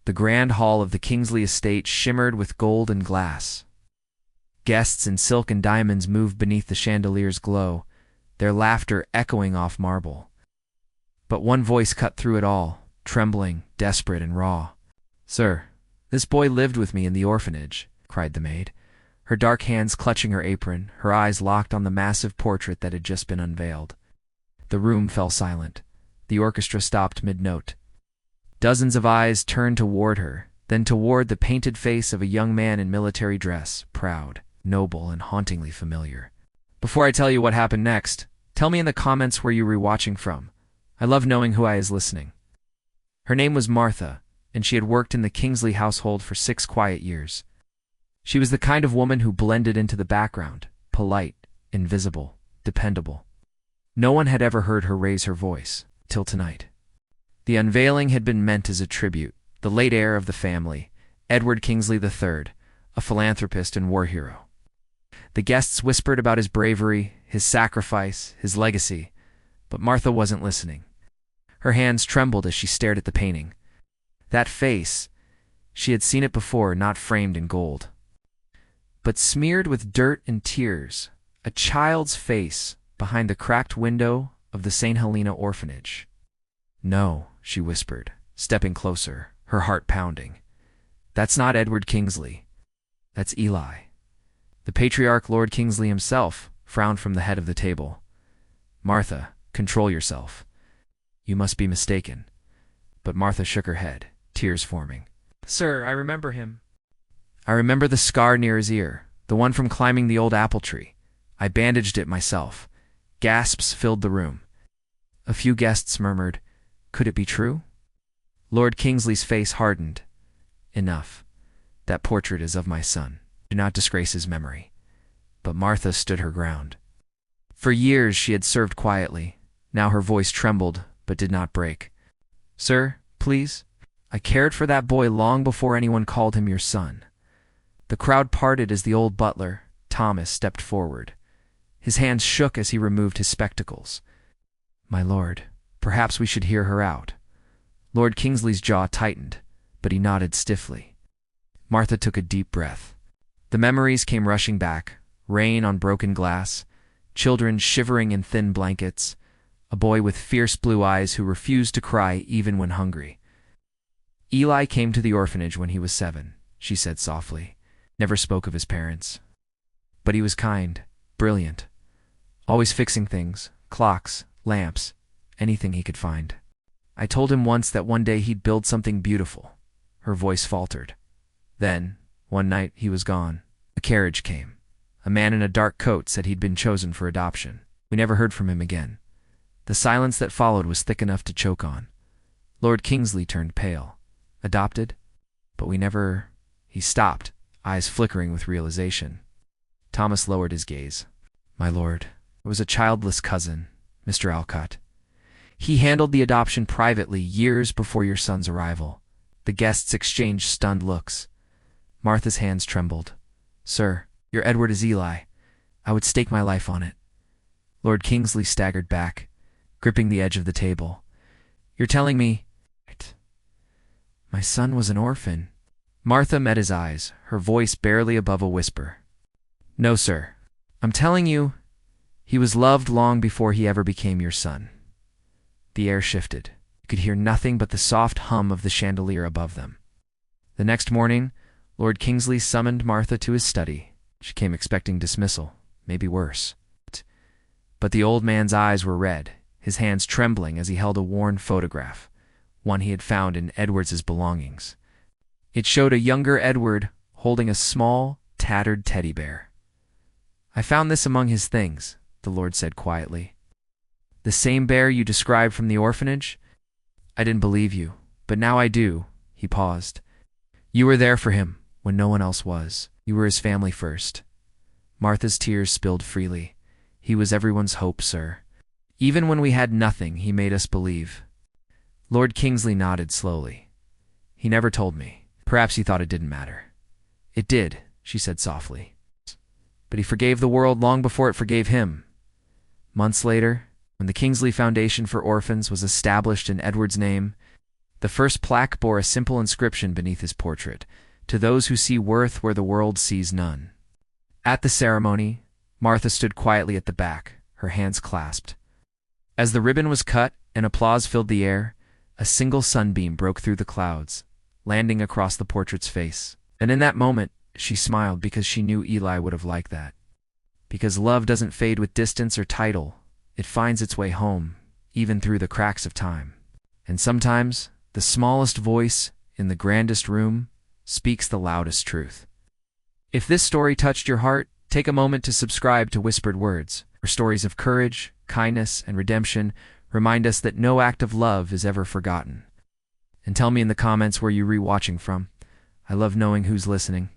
The grand hall of the Kingsley estate shimmered with gold and glass. Guests in silk and diamonds moved beneath the chandelier's glow, their laughter echoing off marble. But one voice cut through it all, trembling, desperate, and raw. "Sir, this boy lived with me in the orphanage," cried the maid, her dark hands clutching her apron, her eyes locked on the massive portrait that had just been unveiled. The room fell silent. The orchestra stopped mid-note. Dozens of eyes turned toward her, then toward the painted face of a young man in military dress, proud, noble, and hauntingly familiar. "Before I tell you what happened next, tell me in the comments where you were watching from. I love knowing who is listening." Her name was Martha, and she had worked in the Kingsley household for 6 quiet years. She was the kind of woman who blended into the background, polite, invisible, dependable. No one had ever heard her raise her voice, till tonight. The unveiling had been meant as a tribute, the late heir of the family, Edward Kingsley III, a philanthropist and war hero. The guests whispered about his bravery, his sacrifice, his legacy, but Martha wasn't listening. Her hands trembled as she stared at the painting. That face, she had seen it before, not framed in gold, but smeared with dirt and tears, a child's face behind the cracked window of the St. Helena orphanage. "No," she whispered, stepping closer, her heart pounding. "That's not Edward Kingsley. That's Eli." The patriarch Lord Kingsley himself frowned from the head of the table. "Martha, control yourself. You must be mistaken." But Martha shook her head, tears forming. "Sir, I remember him. I remember the scar near his ear, the one from climbing the old apple tree. I bandaged it myself." Gasps filled the room. A few guests murmured, "Could it be true?" Lord Kingsley's face hardened. "Enough. That portrait is of my son. Do not disgrace his memory." But Martha stood her ground. For years she had served quietly. Now her voice trembled, but did not break. "Sir, please. I cared for that boy long before anyone called him your son." The crowd parted as the old butler, Thomas, stepped forward. His hands shook as he removed his spectacles. "My lord, perhaps we should hear her out." Lord Kingsley's jaw tightened, but he nodded stiffly. Martha took a deep breath. The memories came rushing back, rain on broken glass, children shivering in thin blankets, a boy with fierce blue eyes who refused to cry even when hungry. "Eli came to the orphanage when he was 7, she said softly. Never spoke of his parents. But he was kind, brilliant, always fixing things, clocks, lamps, anything he could find. I told him once that one day he'd build something beautiful." Her voice faltered. Then, one night, he was gone. A carriage came. A man in a dark coat said he'd been chosen for adoption. We never heard from him again. The silence that followed was thick enough to choke on. Lord Kingsley turned pale. "Adopted? But we never—" He stopped, eyes flickering with realization. Thomas lowered his gaze. "My lord, it was a childless cousin, Mr. Alcott. He handled the adoption privately years before your son's arrival." The guests exchanged stunned looks. Martha's hands trembled. "Sir, your Edward is Eli. I would stake my life on it." Lord Kingsley staggered back, gripping the edge of the table. "You're telling me—" "My son was an orphan." Martha met his eyes, her voice barely above a whisper. "No, sir. I'm telling you, he was loved long before he ever became your son." The air shifted. You could hear nothing but the soft hum of the chandelier above them. The next morning, Lord Kingsley summoned Martha to his study. She came expecting dismissal, maybe worse. But the old man's eyes were red, his hands trembling as he held a worn photograph, one he had found in Edward's belongings. It showed a younger Edward holding a small, tattered teddy bear. "I found this among his things," the Lord said quietly. "The same bear you described from the orphanage? I didn't believe you, but now I do." He paused. "You were there for him when no one else was. You were his family first." Martha's tears spilled freely. "He was everyone's hope, sir. Even when we had nothing, he made us believe." Lord Kingsley nodded slowly. "He never told me. Perhaps he thought it didn't matter." "It did," she said softly. "But he forgave the world long before it forgave him." Months later, when the Kingsley Foundation for Orphans was established in Edward's name, The first plaque bore a simple inscription beneath his portrait: "To those who see worth where the world sees none." At the ceremony, Martha stood quietly at the back, her hands clasped. As the ribbon was cut and applause filled the air, a single sunbeam broke through the clouds, landing across the portrait's face. And in that moment, she smiled because she knew Eli would have liked that. Because love doesn't fade with distance or title, it finds its way home, even through the cracks of time. And sometimes, the smallest voice in the grandest room speaks the loudest truth. If this story touched your heart, take a moment to subscribe to Whispered Words, where stories of courage, kindness, and redemption remind us that no act of love is ever forgotten. And tell me in the comments where you're rewatching from. I love knowing who's listening.